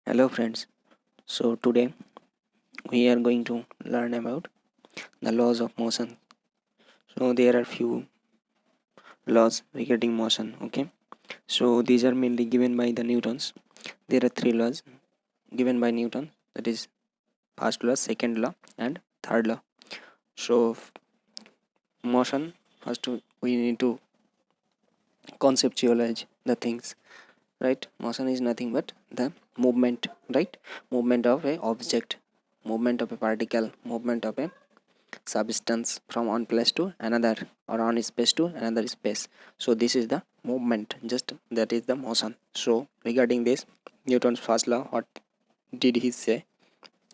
Hello friends. So today we are going to learn about the laws of motion. So there are few laws regarding motion, okay? So these are mainly given by the Newtons. There are three laws given by Newton, that is first law, second law and third law. So motion, we need to conceptualize the things, right? Motion is nothing but the movement, right? Movement of a object, movement of a particle, movement of a substance from one place to another or one space to another space. So this is the movement, just that is the motion. So regarding this, Newton's first law, what did he say?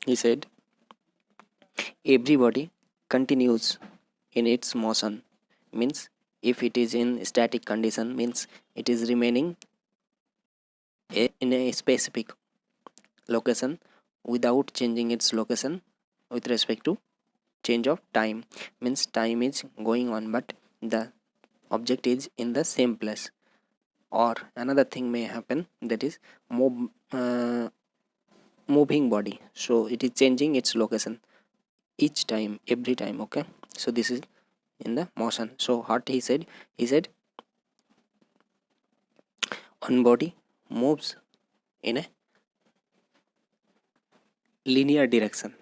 He said every body continues in its motion, means if it is in static condition, means it is remaining in a specific location without changing its location with respect to change of time, means time is going on but the object is in the same place. Or another thing may happen, that is move, moving body, so it is changing its location each time, every time, okay? So this is in the motion. So what he said one body moves in a linear direction,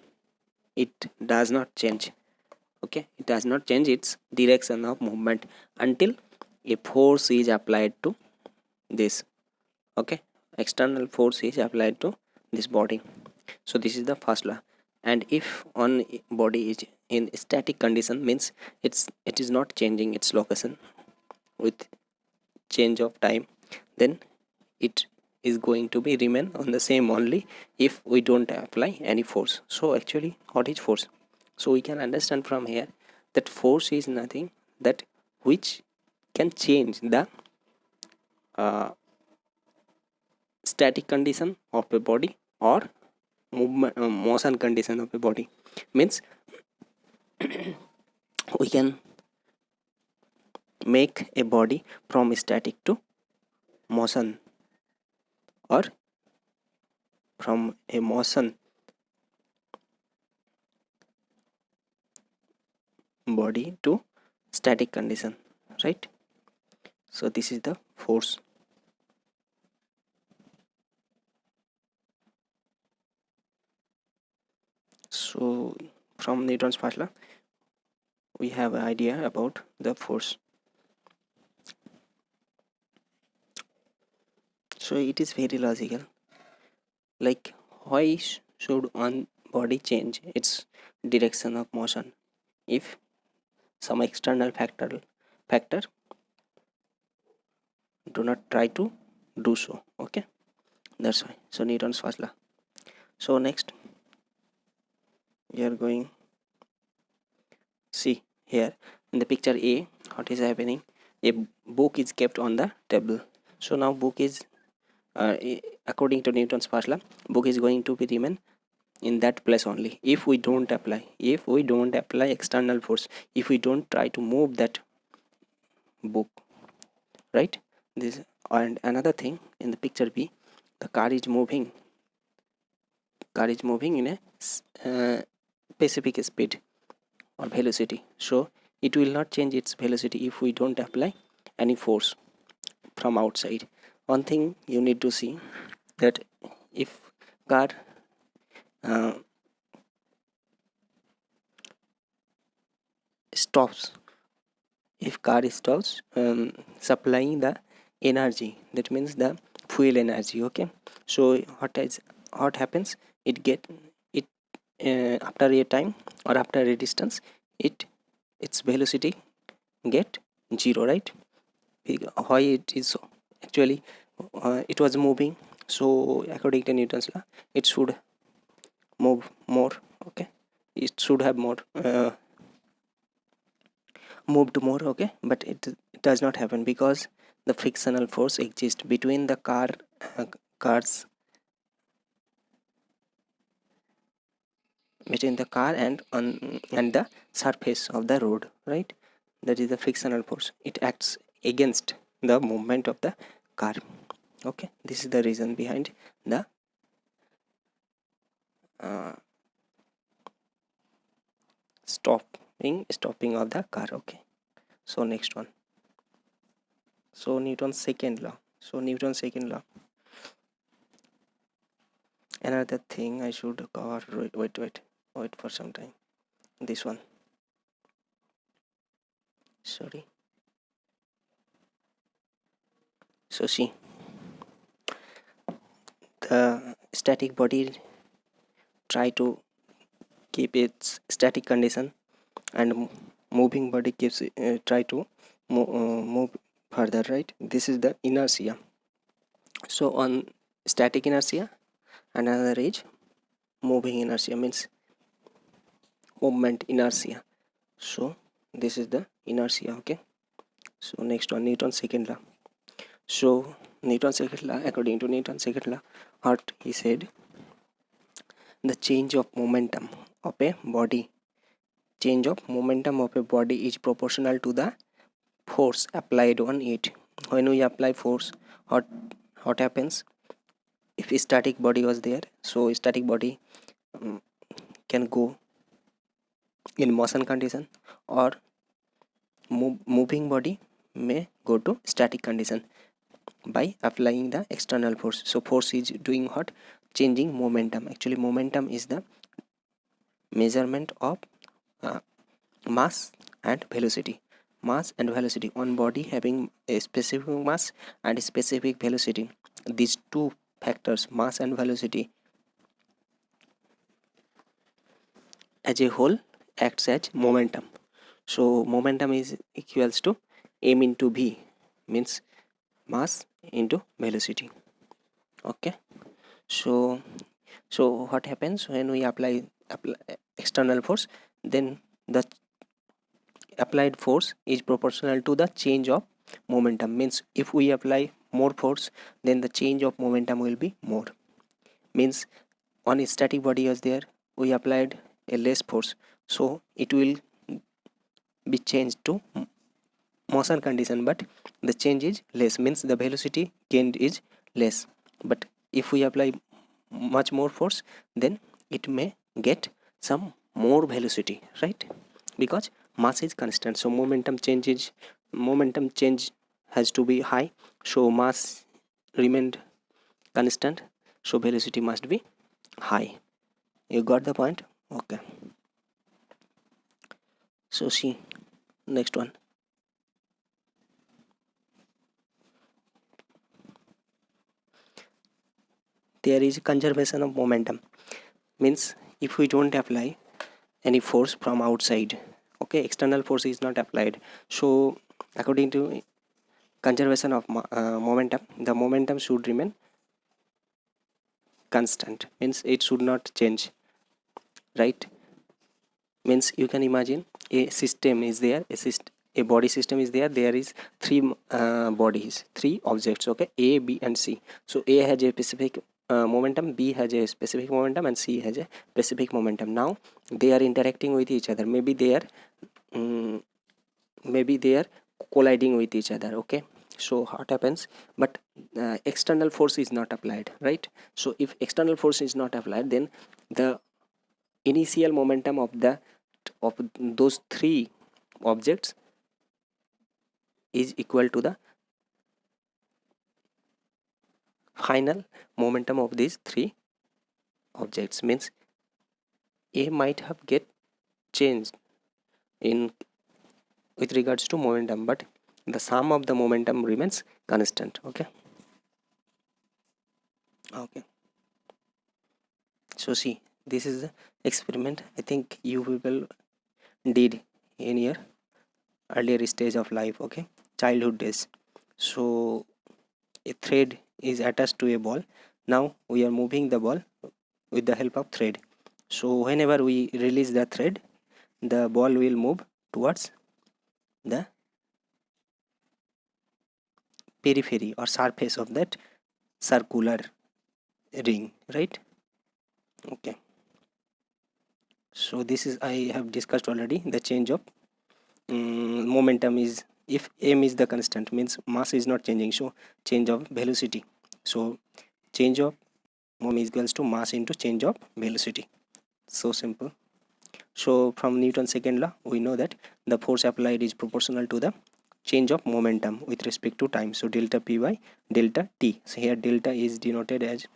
it does not change, okay? It does not change its direction of movement until a force is applied to this, okay? External force is applied to this body. So this is the first law. And if one body is in static condition, means it is not changing its location with change of time, then it is going to be remain on the same only if we don't apply any force. So actually what is force? So we can understand from here that force is nothing that which can change the uh, static condition of a body or movement motion condition of a body. Means we can make a body from static to motion, or from a motion body to static condition, right? So this is the force. So from Newton's first law we have an idea about the force. So it is very logical, like why should one body change its direction of motion if some external factor do not try to do so, okay? That's why. So Newton's first law. So next we are going see here in the picture A what is happening. A book is kept on the table. So now book is according to Newton's first law, book is going to be remain in that place only if we don't apply external force, if we don't try to move that book, right? This. And another thing, in the picture B, the car is moving in a specific speed or velocity. So it will not change its velocity if we don't apply any force from outside. One thing you need to see, that if car uh, stops, if car stops supplying the energy, that means the fuel energy, okay? So what happens, it after a time or after a distance, its velocity get zero, right? Why it is so? Actually it was moving, so according to Newton's law it should move more, okay? It should have more moved more, okay? But it does not happen because the frictional force exists between the cars, between the car and the surface of the road, right? That is the frictional force. It acts against the movement of the car, okay? This is the reason behind the uh, stopping of the car. Okay, so next one. So Newton's second law. Another thing I should cover. Wait for some time. This one. Sorry. So see, the static body try to keep its static condition, and moving body keeps try to move further, right? This is the inertia. So on static inertia, another is moving inertia, means movement inertia. So this is the inertia. Okay, so next one, Newton's second law. So Newton's second law, according to Newton's second law, what he said, the change of momentum of a body is proportional to the force applied on it. When we apply force, what happens? If a static body was there, so a static body can go in motion condition, or moving body may go to static condition by applying the external force. So force is doing what? Changing momentum. Actually momentum is the measurement of uh, mass and velocity. On body having a specific mass and a specific velocity, these two factors, mass and velocity, as a whole acts as momentum. So momentum is equals to m into v, means mass into velocity. Okay, so what happens when we apply external force? Then the applied force is proportional to the change of momentum, means if we apply more force, then the change of momentum will be more. Means on a static body is there, we applied a less force, so it will be changed to motion condition, but the change is less, means the velocity gained is less. But if we apply much more force, then it may get some more velocity, right? Because mass is constant, so momentum change has to be high, so mass remained constant, so velocity must be high. You got the point? Okay, so see, next one. There is conservation of momentum, means if we don't apply any force from outside, okay, external force is not applied, so according to conservation of momentum, the momentum should remain constant, means it should not change, right? Means you can imagine a system is there, a body system is there, there is three bodies, three objects, okay, A, B and C. So A has a specific momentum, B has a specific momentum, and C has a specific momentum. Now they are interacting with each other, maybe they are colliding with each other, okay. So what happens? But external force is not applied, right? So if external force is not applied, then the initial momentum of those three objects is equal to the final momentum of these three objects. Means A might have get changed in with regards to momentum, but the sum of the momentum remains constant. Okay, so see, this is the experiment I think you people did in your earlier stage of life, okay, childhood days. So a thread is attached to a ball. Now we are moving the ball with the help of thread. So whenever we release the thread, the ball will move towards the periphery or surface of that circular ring, right? Okay, so this is, I have discussed already, the change of momentum is, if m is the constant, means mass is not changing, so change of velocity, so change of momentum is equals to mass into change of velocity. So simple. So from Newton's second law, we know that the force applied is proportional to the change of momentum with respect to time. So delta p by delta t. So here delta is denoted as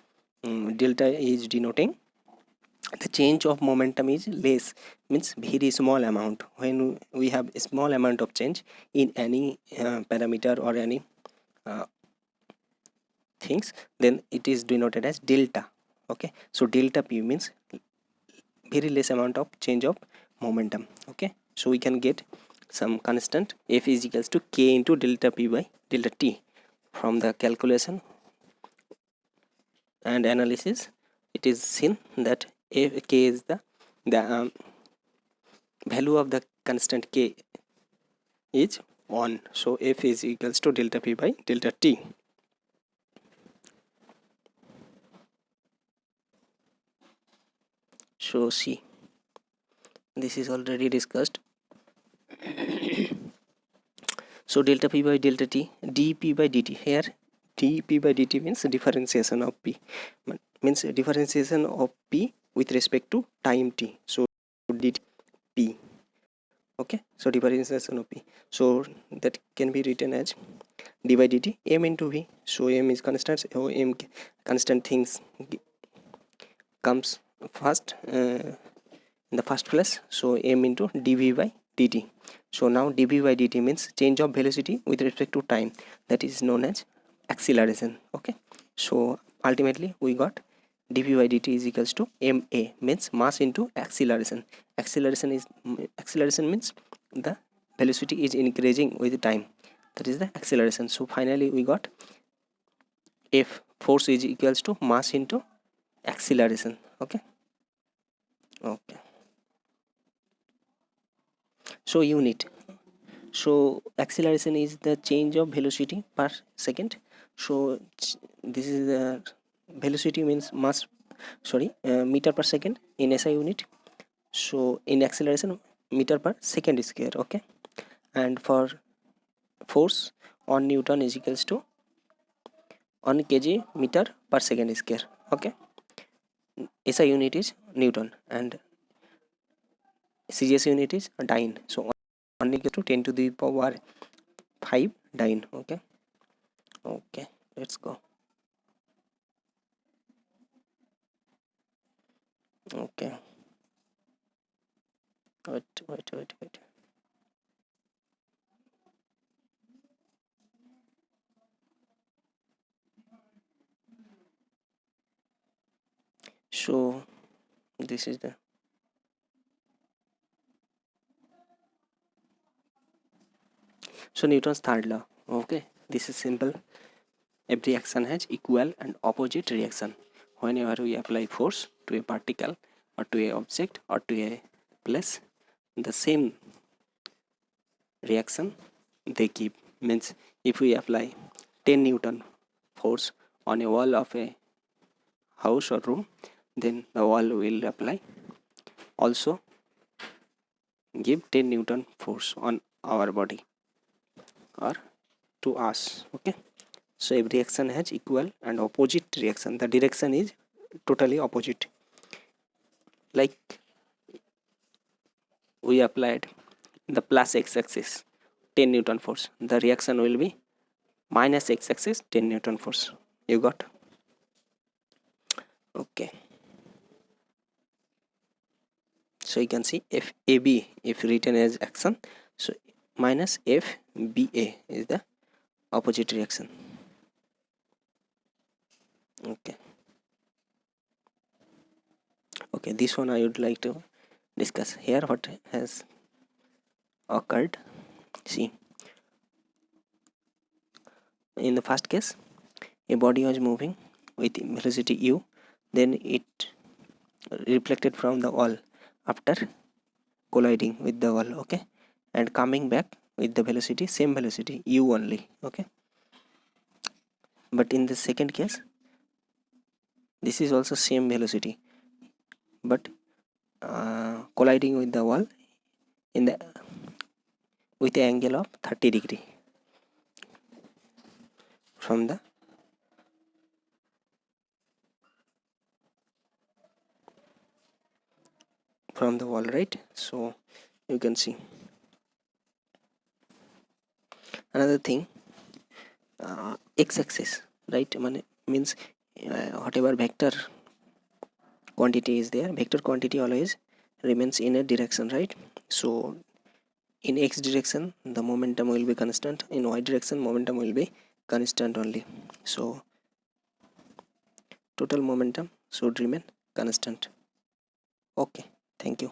delta is denoting the change of momentum is less, means very small amount. When we have a small amount of change in any parameter or any uh, things, then it is denoted as delta. Okay, so delta p means very less amount of change of momentum. Okay, so we can get some constant f is equals to k into delta p by delta t. From the calculation and analysis, it is seen that f k is the value of the constant k is 1. So f is equals to delta p by delta t. So see, this is already discussed. So delta p by delta t, dp by dt. Here dp by dt means differentiation of p, means differentiation of p with respect to time t. So dt p. Okay, so differentiation of p, so that can be written as d by dt m into v. So m is constant, so m constant things comes first in the first place, so m into dv by dt. So now dv by dt means change of velocity with respect to time, that is known as acceleration. Okay, so ultimately we got dv by dt is equals to ma, means mass into acceleration. Acceleration means the velocity is increasing with time, that is the acceleration. So finally we got f, force, is equals to mass into acceleration. Okay, okay, so unit. So acceleration is the change of velocity per second. So this is the velocity means mass, sorry, meter per second in SI unit. So in acceleration, meter per second square. Okay, and for force on Newton is equals to 1 kg meter per second square. Okay, SI unit is Newton and CGS unit is dyne. So 1 equal to 10 to the power 5 dyne. Okay, okay, let's go. Okay, wait. So this is the, so Newton's third law. Okay, this is simple. Every action has equal and opposite reaction. Whenever we apply force to a particle or to a object or to a place, the same reaction they give. Means if we apply 10 Newton force on a wall of a house or room, then the wall will apply also give 10 Newton force on our body or to us. Okay, so every reaction has equal and opposite reaction. The direction is totally opposite. Like we applied the plus x-axis 10 Newton force, the reaction will be minus x-axis 10 Newton force. You got? Okay, so you can see if AB if written as action, so minus FBA is the opposite reaction. Okay, this one I would like to discuss here. What has occurred? See, in the first case, a body was moving with velocity u, then it reflected from the wall after colliding with the wall. Okay, and coming back with the velocity, same velocity u only. Okay, but in the second case, this is also same velocity, but colliding with the wall in the with the angle of 30 degree from the from the wall, right? So you can see another thing, x-axis, right? Means whatever vector quantity is there, vector quantity always remains in a direction, right? So in x direction the momentum will be constant, in y direction momentum will be constant only. So total momentum should remain constant. Okay, thank you.